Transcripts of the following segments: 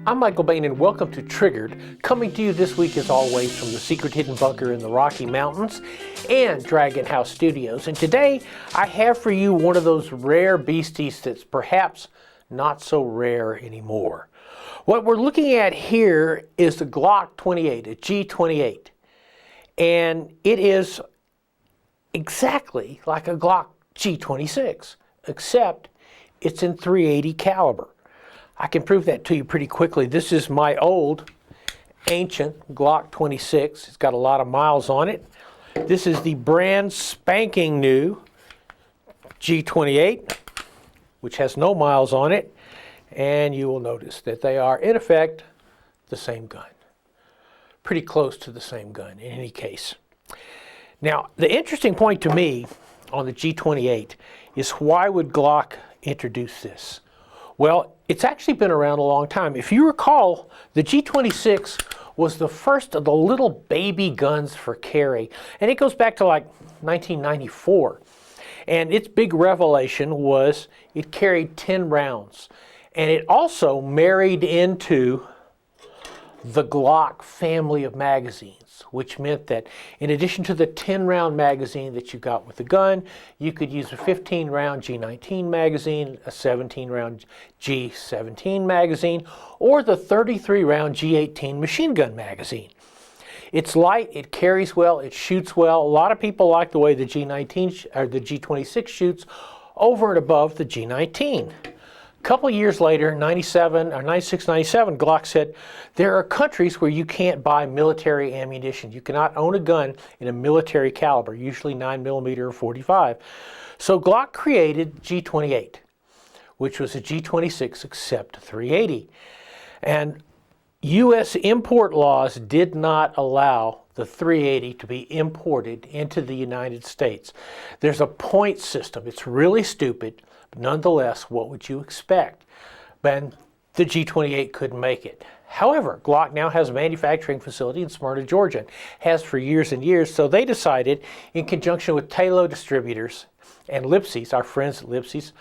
I'm Michael Bain and welcome to Triggered, coming to you this week as always from the secret hidden bunker in the Rocky Mountains and Dragon House Studios. And today I have for you one of those rare beasties that's perhaps not so rare anymore. What we're looking at here is the Glock 28, a G28. And it is exactly like a Glock G26, except it's in .380 caliber. I can prove that to you pretty quickly. This is my old, ancient Glock 26. It's got a lot of miles on it. This is the brand spanking new G28, which has no miles on it. And you will notice that they are, in effect, the same gun. Pretty close to the same gun in any case. Now, the interesting point to me on the G28 is why would Glock introduce this? Well, it's actually been around a long time. If you recall, the G26 was the first of the little baby guns for carry, and it goes back to like 1994. And its big revelation was it carried 10 rounds. And it also married into the Glock family of magazines, which meant that in addition to the 10-round magazine that you got with the gun, you could use a 15-round G19 magazine, a 17-round G17 magazine, or the 33-round G18 machine gun magazine. It's light, it carries well, it shoots well. A lot of people like the way the G19 or the G26 shoots over and above the G19. A couple years later, 96, 97, Glock said, there are countries where you can't buy military ammunition. You cannot own a gun in a military caliber, usually 9mm or 45. So Glock created G28, which was a G26 except .380. And U.S. import laws did not allow the .380 to be imported into the United States. There's a point system. It's really stupid. But nonetheless, what would you expect? But the G28 couldn't make it. However, Glock now has a manufacturing facility in Smyrna, Georgia, has for years and years, so they decided, in conjunction with TALO distributors and Lipsey's, our friends at Lipsey's,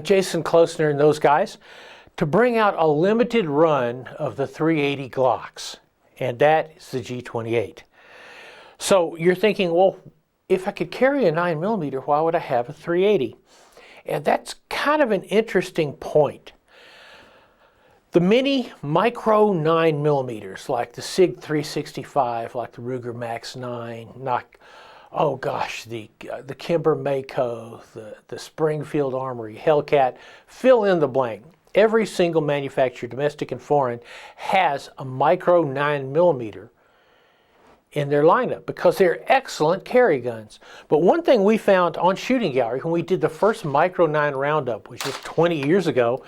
Jason Klosner and those guys, to bring out a limited run of the .380 Glocks, and that is the G28. So you're thinking, well, if I could carry a 9mm, why would I have a .380? And that's kind of an interesting point. The mini micro 9mm, like the SIG 365, like the Ruger Max 9, the Kimber Mako, the Springfield Armory, Hellcat, fill in the blank. Every single manufacturer, domestic and foreign, has a micro 9mm in their lineup because they're excellent carry guns. But one thing we found on Shooting Gallery when we did the first Micro 9 roundup, which was 20 years ago,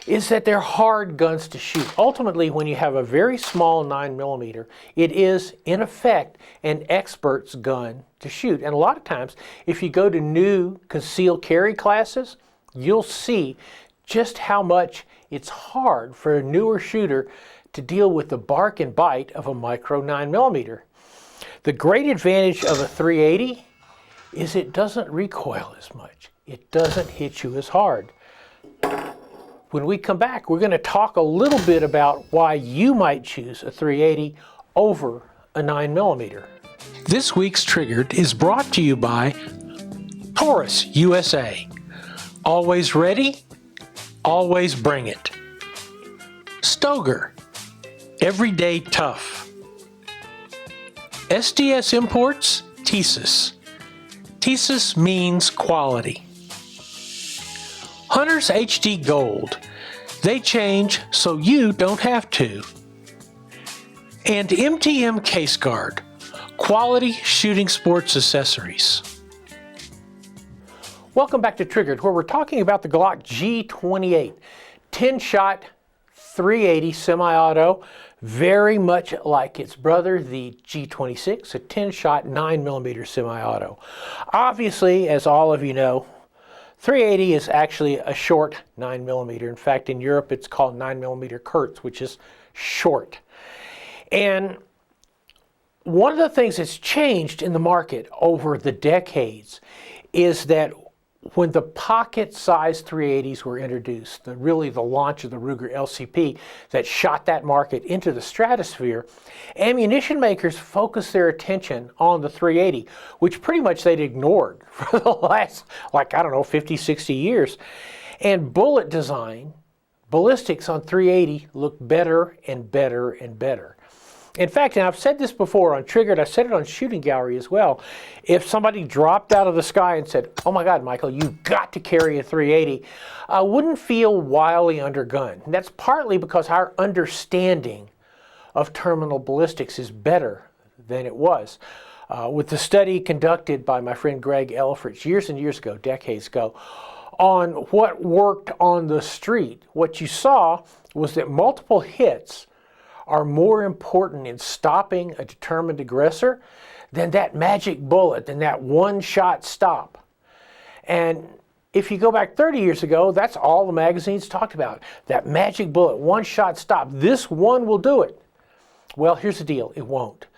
is that they're hard guns to shoot. Ultimately, when you have a very small 9mm, it is, in effect, an expert's gun to shoot. And a lot of times, if you go to new concealed carry classes, you'll see just how much it's hard for a newer shooter to deal with the bark and bite of a micro 9mm. The great advantage of a .380 is it doesn't recoil as much. It doesn't hit you as hard. When we come back, we're going to talk a little bit about why you might choose a .380 over a 9mm. This week's Triggered is brought to you by Taurus USA. Always ready, always bring it. Stoger. Everyday Tough. SDS Imports, Thesis. Thesis means quality. Hunter's HD Gold. They change so you don't have to. And MTM Case Guard. Quality shooting sports accessories. Welcome back to Triggered, where we're talking about the Glock G28. 10-shot, .380 semi-auto, very much like its brother, the G26, a 10-shot 9mm semi-auto. Obviously, as all of you know, .380 is actually a short 9mm. In fact, in Europe, it's called 9mm Kurz, which is short. And one of the things that's changed in the market over the decades is that when the pocket-sized 380s were introduced, really the launch of the Ruger LCP that shot that market into the stratosphere, ammunition makers focused their attention on the 380, which pretty much they'd ignored for the last, 50, 60 years. And bullet design, ballistics on 380 look better and better and better. In fact, and I've said this before on Triggered, I said it on Shooting Gallery as well, if somebody dropped out of the sky and said, "Oh my God, Michael, you've got to carry a 380, I wouldn't feel wildly undergunned. And that's partly because our understanding of terminal ballistics is better than it was. With the study conducted by my friend Greg Elfrich years and years ago, decades ago, on what worked on the street, what you saw was that multiple hits are more important in stopping a determined aggressor than that magic bullet, than that one-shot stop. And if you go back 30 years ago, that's all the magazines talked about. That magic bullet, one-shot stop. This one will do it. Well, here's the deal. It won't.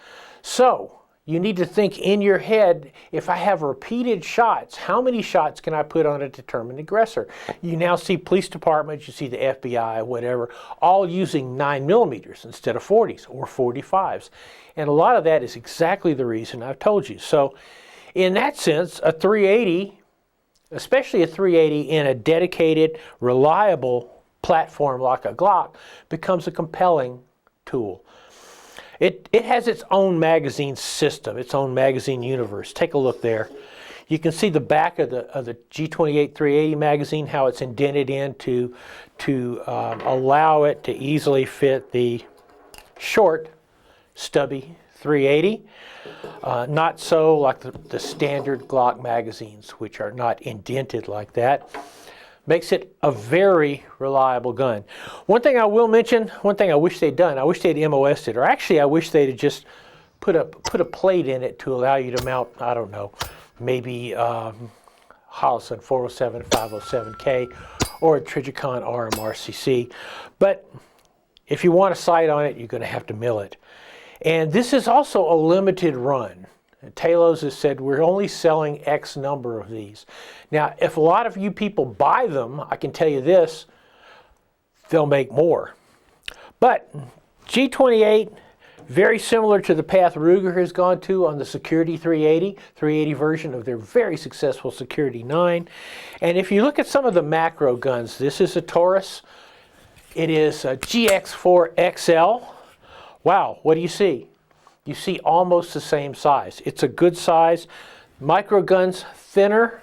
So you need to think in your head, if I have repeated shots, how many shots can I put on a determined aggressor? You now see police departments, you see the FBI, whatever, all using 9mm instead of 40s or 45s. And a lot of that is exactly the reason I've told you. So in that sense, a 380, especially a 380 in a dedicated, reliable platform like a Glock, becomes a compelling tool. It has its own magazine system, its own magazine universe. Take a look there. You can see the back of the G28 380 magazine, how it's indented in to allow it to easily fit the short, stubby 380. Not so like the standard Glock magazines, which are not indented like that. Makes it a very reliable gun. One thing I will mention, one thing I wish they'd done, I wish they'd MOS'd it, or actually I wish they'd just put a plate in it to allow you to mount, I don't know, maybe Holosun 407, 507K, or a Trijicon RMRCC. But if you want a sight on it, you're going to have to mill it. And this is also a limited run. TALO's has said we're only selling X number of these. Now, if a lot of you people buy them, I can tell you this, they'll make more. But G28, very similar to the path Ruger has gone to on the Security 380 version of their very successful Security 9. And if you look at some of the macro guns, this is a Taurus. It is a GX4XL. Wow, what do you see? You see almost the same size. It's a good size. Micro guns, thinner.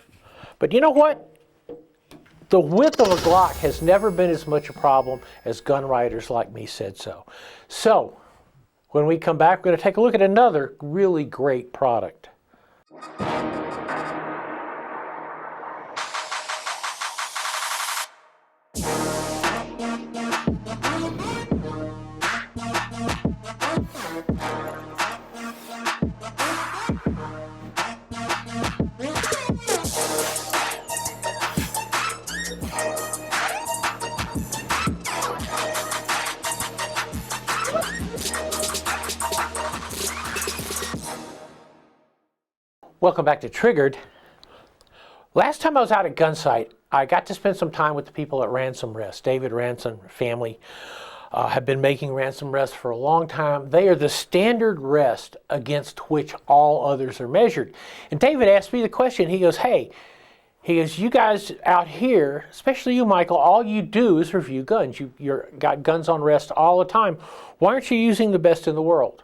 But you know what? The width of a Glock has never been as much a problem as gun writers like me said so. So, when we come back, we're going to take a look at another really great product. Welcome back to Triggered. Last time I was out at Gunsight, I got to spend some time with the people at Ransom Rests. David Ransom family have been making Ransom Rests for a long time. They are the standard rest against which all others are measured. And David asked me the question, he goes, hey, you guys out here, especially you, Michael, all you do is review guns. You're got guns on rest all the time. Why aren't you using the best in the world?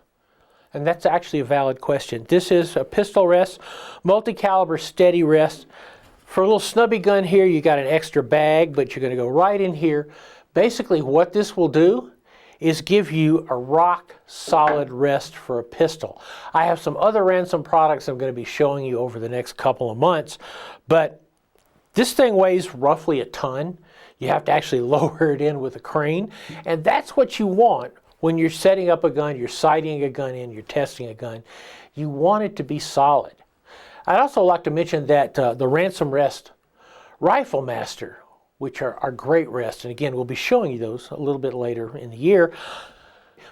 And that's actually a valid question. This is a pistol rest, multi-caliber steady rest. For a little snubby gun here, you got an extra bag, but you're going to go right in here. Basically, what this will do is give you a rock-solid rest for a pistol. I have some other Ransom products I'm going to be showing you over the next couple of months, but this thing weighs roughly a ton. You have to actually lower it in with a crane, and that's what you want when you're setting up a gun, you're sighting a gun in, you're testing a gun. You want it to be solid. I'd also like to mention that the Ransom Rest Rifle Master, which are great rests, and again, we'll be showing you those a little bit later in the year.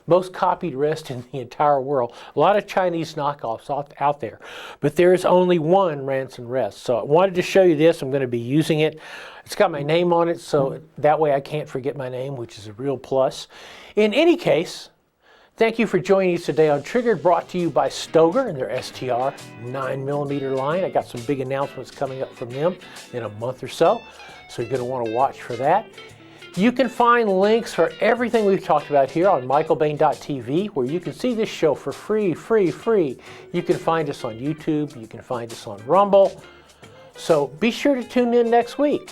most copied rest in the entire world. A lot of Chinese knockoffs out there, but there is only one Ransom Rests. So I wanted to show you this. I'm going to be using it. It's got my name on it, so that way I can't forget my name, which is a real plus. In any case, thank you for joining us today on Triggered, brought to you by Stoeger and their STR 9mm line. I got some big announcements coming up from them in a month or so you're going to want to watch for that. You can find links for everything we've talked about here on michaelbain.tv, where you can see this show for free. You can find us on YouTube. You can find us on Rumble. So be sure to tune in next week.